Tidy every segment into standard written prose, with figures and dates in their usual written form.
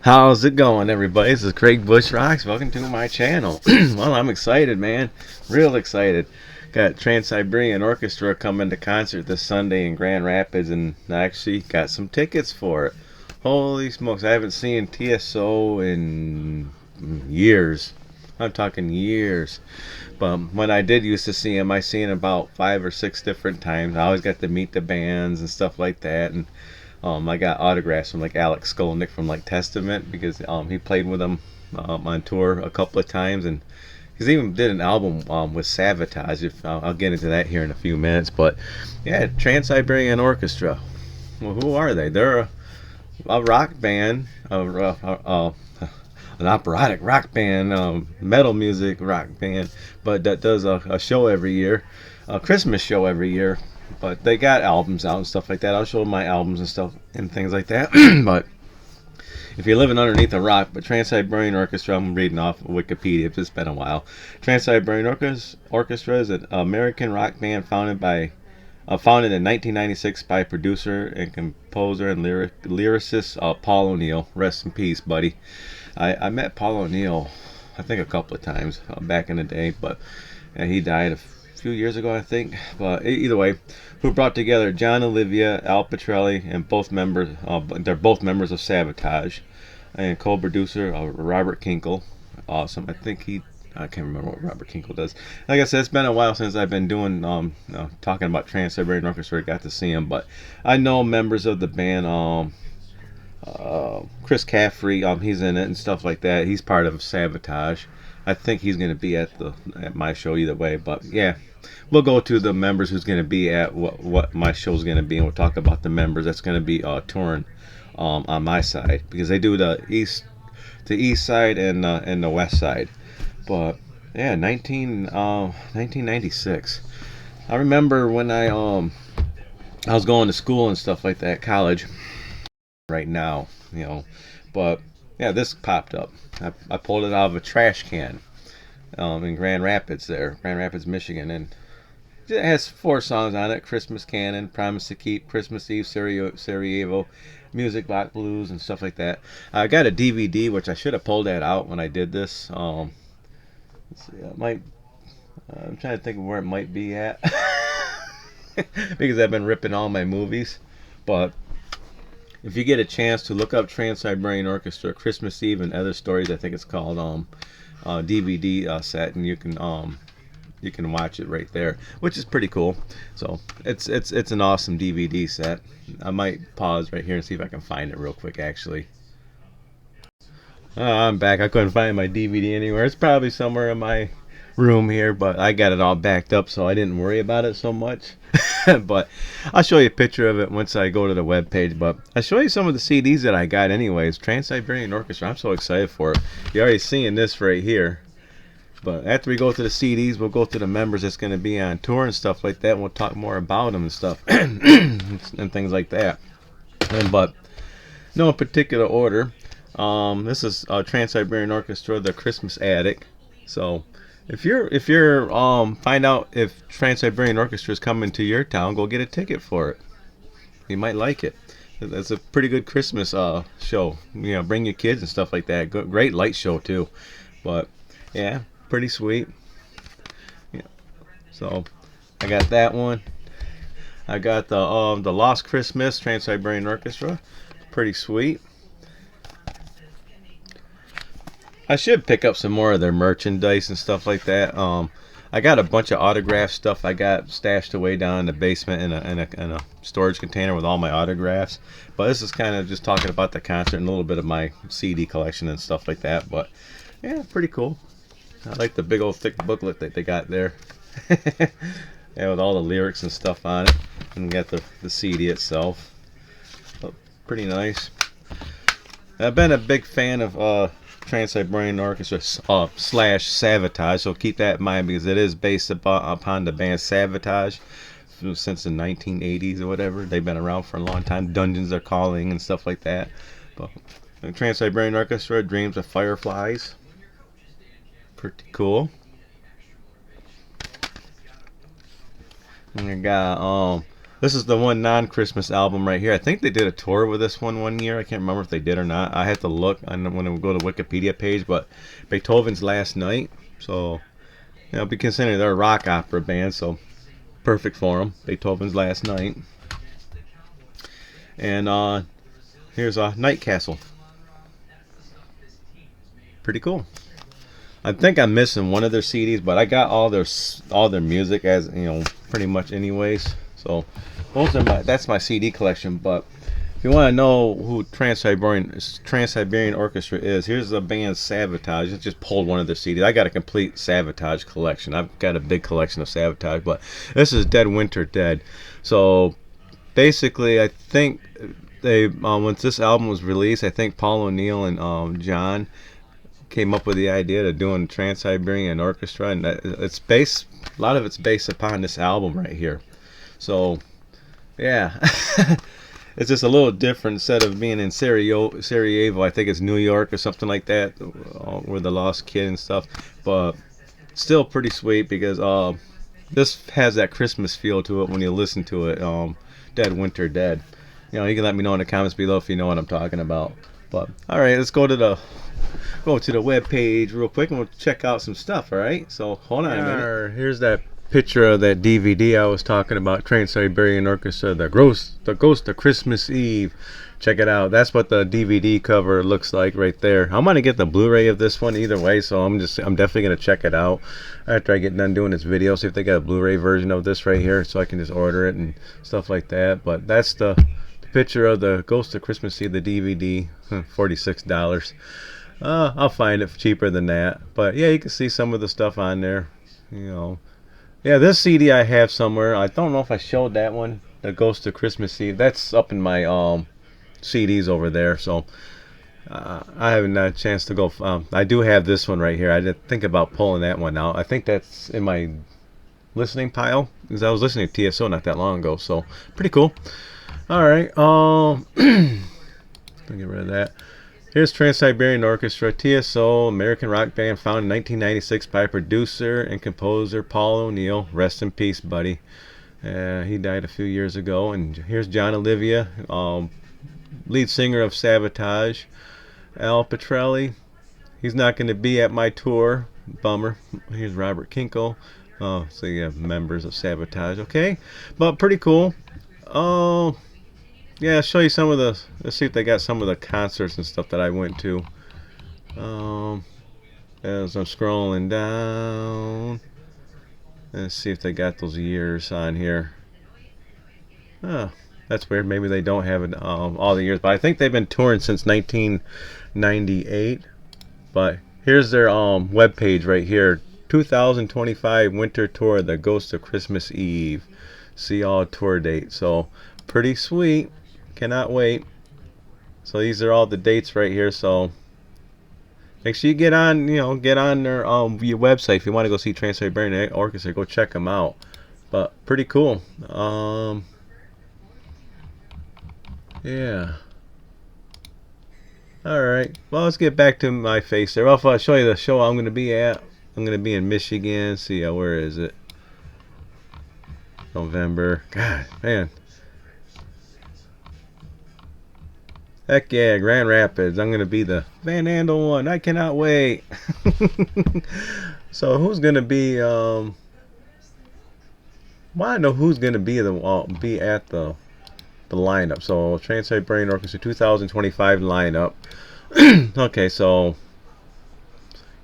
How's it going, everybody? This is Craig Bush Rocks. Welcome to my channel. Well, I'm excited, man. Real excited. Got Trans-Siberian Orchestra coming to concert this Sunday in Grand Rapids, and I actually got some tickets for it. Holy smokes, I haven't seen TSO in years. I'm talking years. But when I did used to see him, I seen him about 5 or 6 different times. I always got to meet the bands and stuff like that, and I got autographs from like Alex Skolnick from like Testament because he played with them on tour a couple of times, and he's even did an album with Savatage. If I'll get into that here in a few minutes, but yeah, Trans-Siberian Orchestra. Well, who are they? They're a rock band, an operatic rock band, metal music rock band, but that does a show every year, a Christmas show every year. But they got albums out and stuff like that. I'll show my albums and stuff and things like that. But if you're living underneath a rock, but Trans-Siberian Orchestra, I'm reading off Wikipedia. It's been a while. Trans-Siberian Orchestra is an American rock band founded in 1996 by producer and composer and lyricist Paul O'Neill. Rest in peace, buddy. I met Paul O'Neill, I think a couple of times back in the day, but he died a few years ago, I think. But either way, who brought together John Olivia, Al Pitrelli, and both members. They're both members of Savatage, and co-producer Robert Kinkle. Awesome. I can't remember what Robert Kinkle does. Like I said, it's been a while since I've been doing talking about Trans-Siberian Orchestra. I got to see him, but I know members of the band. Chris Caffrey, he's in it and stuff like that. He's part of Savatage. I think he's going to be at my show either way. But yeah, we'll go to the members who's going to be at what my show's going to be, and we'll talk about the members that's going to be touring on my side, because they do the east side and the west side. But yeah, 1996. I remember when I was going to school and stuff like that, college. Right now. But yeah, this popped up. I pulled it out of a trash can in Grand Rapids, Michigan, and it has 4 songs on it: Christmas Canon, Promise to Keep, Christmas Eve, Sarajevo, Music Box Blues, and stuff like that. I got a DVD, which I should have pulled that out when I did this. Let's see, I'm trying to think of where it might be at because I've been ripping all my movies. But if you get a chance to look up Trans-Siberian Orchestra Christmas Eve and Other Stories, I think it's called, DVD set, and you can watch it right there, which is pretty cool. So it's an awesome DVD set. I might pause right here and see if I can find it real quick. Actually, I'm back. I couldn't find my DVD anywhere. It's probably somewhere in my room here, but I got it all backed up, so I didn't worry about it so much. But I'll show you a picture of it once I go to the web page. But I'll show you some of the CDs that I got anyways. Trans-Siberian Orchestra, I'm so excited for it. You're already seeing this right here, but after we go to the CDs, we'll go to the members that's going to be on tour and stuff like that, and we'll talk more about them and stuff and things like that. But no particular order. This is Trans-Siberian Orchestra, the Christmas Attic. So if you're find out if Trans-Siberian Orchestra is coming to your town, go get a ticket for it. You might like it. It's a pretty good Christmas show. Bring your kids and stuff like that. Great light show too. But yeah, pretty sweet. Yeah. So I got that one. I got the Lost Christmas Trans-Siberian Orchestra. Pretty sweet. I should pick up some more of their merchandise and stuff like that. I got a bunch of autograph stuff I got stashed away down in the basement in a storage container with all my autographs. But this is kind of just talking about the concert and a little bit of my CD collection and stuff like that. But yeah, pretty cool. I like the big old thick booklet that they got there. Yeah, with all the lyrics and stuff on it. And got the CD itself. But pretty nice. I've been a big fan of Trans-Siberian Orchestra / Savatage, so keep that in mind because it is based upon the band Savatage since the 1980s or whatever. They've been around for a long time. Dungeons Are Calling and stuff like that. But Trans-Siberian Orchestra, Dreams of Fireflies. Pretty cool. And I got This is the one non-Christmas album right here. I think they did a tour with this one year. I can't remember if they did or not. I had to look on when we go to the Wikipedia page, but Beethoven's Last Night. So, be considered they're a rock opera band, so perfect for them. Beethoven's Last Night. And here's a Night Castle. Pretty cool. I think I'm missing one of their CDs, but I got all their music as pretty much anyways. So that's my CD collection. But if you want to know who Trans-Siberian Orchestra is, here's the band Sabotage. I just pulled one of their CDs. I got a complete Sabotage collection. I've got a big collection of Sabotage, but this is Dead Winter Dead. So basically, I think they once this album was released, I think Paul O'Neill and John came up with the idea of doing Trans-Siberian Orchestra, and a lot of it's based upon this album right here. So, yeah, it's just a little different. Instead of being in Sarajevo, I think it's New York or something like that, where the lost kid and stuff. But still pretty sweet because this has that Christmas feel to it when you listen to it. Dead Winter Dead. You can let me know in the comments below if you know what I'm talking about. But all right, let's go to the web page real quick and we'll check out some stuff. All right, so hold on a minute. Here's that picture of that DVD I was talking about, Trans-Siberian Orchestra, the Ghost of Christmas Eve. Check it out. That's what the DVD cover looks like right there. I'm gonna get the Blu-ray of this one either way, so I'm definitely gonna check it out after I get done doing this video. See if they got a Blu-ray version of this right here, so I can just order it and stuff like that. But that's the picture of the Ghost of Christmas Eve, the DVD, $46. I'll find it cheaper than that. But yeah, you can see some of the stuff on there. Yeah, this CD I have somewhere. I don't know if I showed that one, the Ghost of Christmas Eve. That's up in my CDs over there. So I haven't had a chance to go. I do have this one right here. I did think about pulling that one out. I think that's in my listening pile because I was listening to TSO not that long ago. So pretty cool. All right. Let me get rid of that. Here's Trans-Siberian Orchestra, TSO, American rock band founded in 1996 by producer and composer Paul O'Neill. Rest in peace, buddy. He died a few years ago. And here's John Olivia, lead singer of Sabotage. Al Petrelli, he's not going to be at my tour. Bummer. Here's Robert Kinkle. So you have members of Sabotage. Okay, but pretty cool. Yeah, I'll show you some of the. Let's see if they got some of the concerts and stuff that I went to. As I'm scrolling down, let's see if they got those years on here. Oh, that's weird. Maybe they don't have it all the years, but I think they've been touring since 1998. But here's their web page right here. 2025 Winter Tour, The Ghost of Christmas Eve. See all tour dates. So pretty sweet. Cannot wait. So these are all the dates right here. So make sure you get on their your website if you want to go see Trans-Siberian Orchestra. Go check them out. But pretty cool. Yeah. All right. Well, let's get back to my face there. Well, I'll show you the show I'm going to be at. I'm going to be in Michigan. See, where is it? November. God, man. Heck yeah, Grand Rapids. I'm going to be the Van Andel one. I cannot wait. So who's going to be, well, I know who's going to be be at the lineup. So Trans-Siberian Orchestra 2025 lineup. Okay, so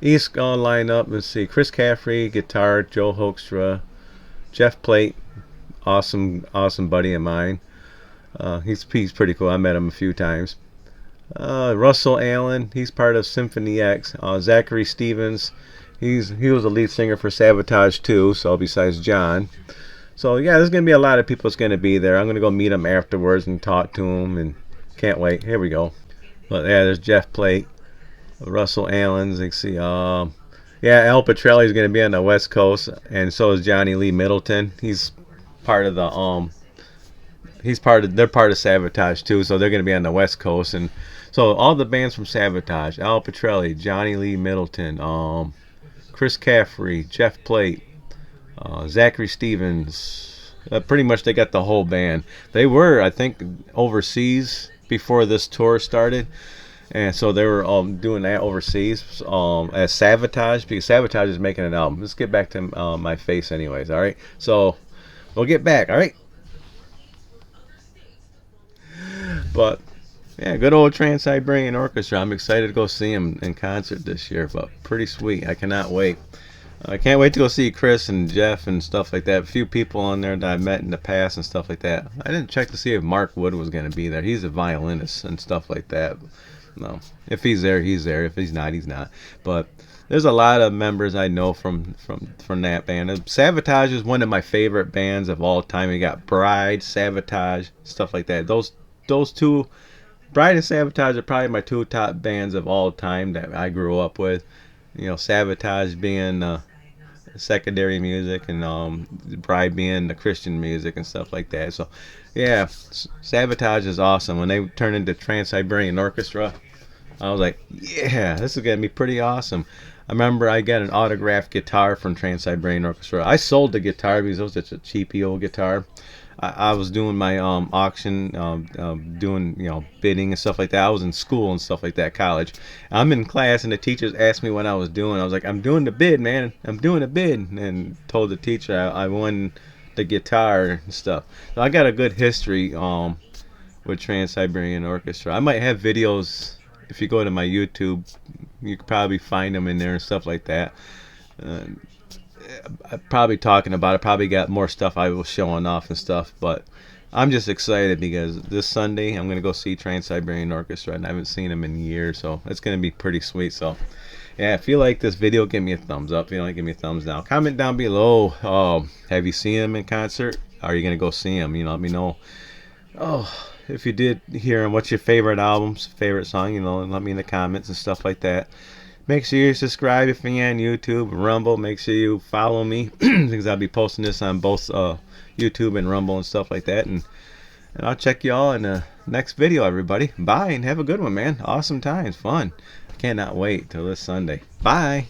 East lineup. Let's see. Chris Caffrey, guitar. Joe Hoekstra. Jeff Plate, awesome buddy of mine. He's pretty cool. I met him a few times. Russell Allen, he's part of Symphony X. Zachary Stevens, he was the lead singer for Sabotage too. So besides John, so yeah, there's gonna be a lot of people that's gonna be there. I'm gonna go meet them afterwards and talk to them, and can't wait. Here we go. But yeah, there's Jeff Plate, Russell Allen. You can see. Yeah, Al Petrelli is gonna be on the West Coast, and so is Johnny Lee Middleton. He's part of the they're part of Sabotage too, so they're going to be on the West Coast. And so all the bands from Sabotage: Al Petrelli, Johnny Lee Middleton, Chris Caffrey, Jeff Plate, Zachary Stevens, Pretty much they got the whole band. They were, I think, overseas before this tour started, and so they were doing that overseas as Sabotage, because Sabotage is making an album. Let's get back to my face, anyways. All right, so we'll get back. All right, but yeah, good old Trans-Siberian Orchestra. I'm excited to go see him in concert this year. But pretty sweet. I cannot wait. I can't wait to go see Chris and Jeff and stuff like that. A few people on there that I met in the past and stuff like that. I didn't check to see if Mark Wood was going to be there. He's a violinist and stuff like that. No, if he's there, he's there. If he's not, he's not. But there's a lot of members I know from that band. Sabotage is one of my favorite bands of all time. You got Bride, Sabotage, stuff like that. Those two, Bride and Sabotage, are probably my two top bands of all time that I grew up with. You know, Sabotage being secondary music, and Bride being the Christian music and stuff like that. So yeah, Sabotage is awesome. When they turned into Trans-Siberian Orchestra, I was like, yeah, this is gonna be pretty awesome. I remember I got an autographed guitar from Trans-Siberian Orchestra. I sold the guitar because it was such a cheapy old guitar. I was doing my auction, doing, you know, bidding and stuff like that. I was in school and stuff like that, college. I'm in class, and the teachers asked me what I was doing. I was like, I'm doing the bid, man. I'm doing a bid, and told the teacher I won the guitar and stuff. So I got a good history with Trans-Siberian Orchestra. I might have videos. If you go to my YouTube, you could probably find them in there and stuff like that. Uh, Probably talking about it. Probably got more stuff I was showing off and stuff. But I'm just excited because this Sunday I'm gonna go see Trans-Siberian Orchestra, and I haven't seen them in years, so it's gonna be pretty sweet. So yeah, if you like this video, give me a thumbs up. If you don't like, give me a thumbs down. Comment down below. Have you seen them in concert? Are you gonna go see them? You know, let me know. Oh, if you did hear them, what's your favorite albums, favorite song? You know, let me in the comments and stuff like that. Make sure you subscribe if you're on YouTube, Rumble. Make sure you follow me because I'll be posting this on both YouTube and Rumble and stuff like that. And I'll check you all in the next video, everybody. Bye, and have a good one, man. Awesome times, fun. I cannot wait till this Sunday. Bye.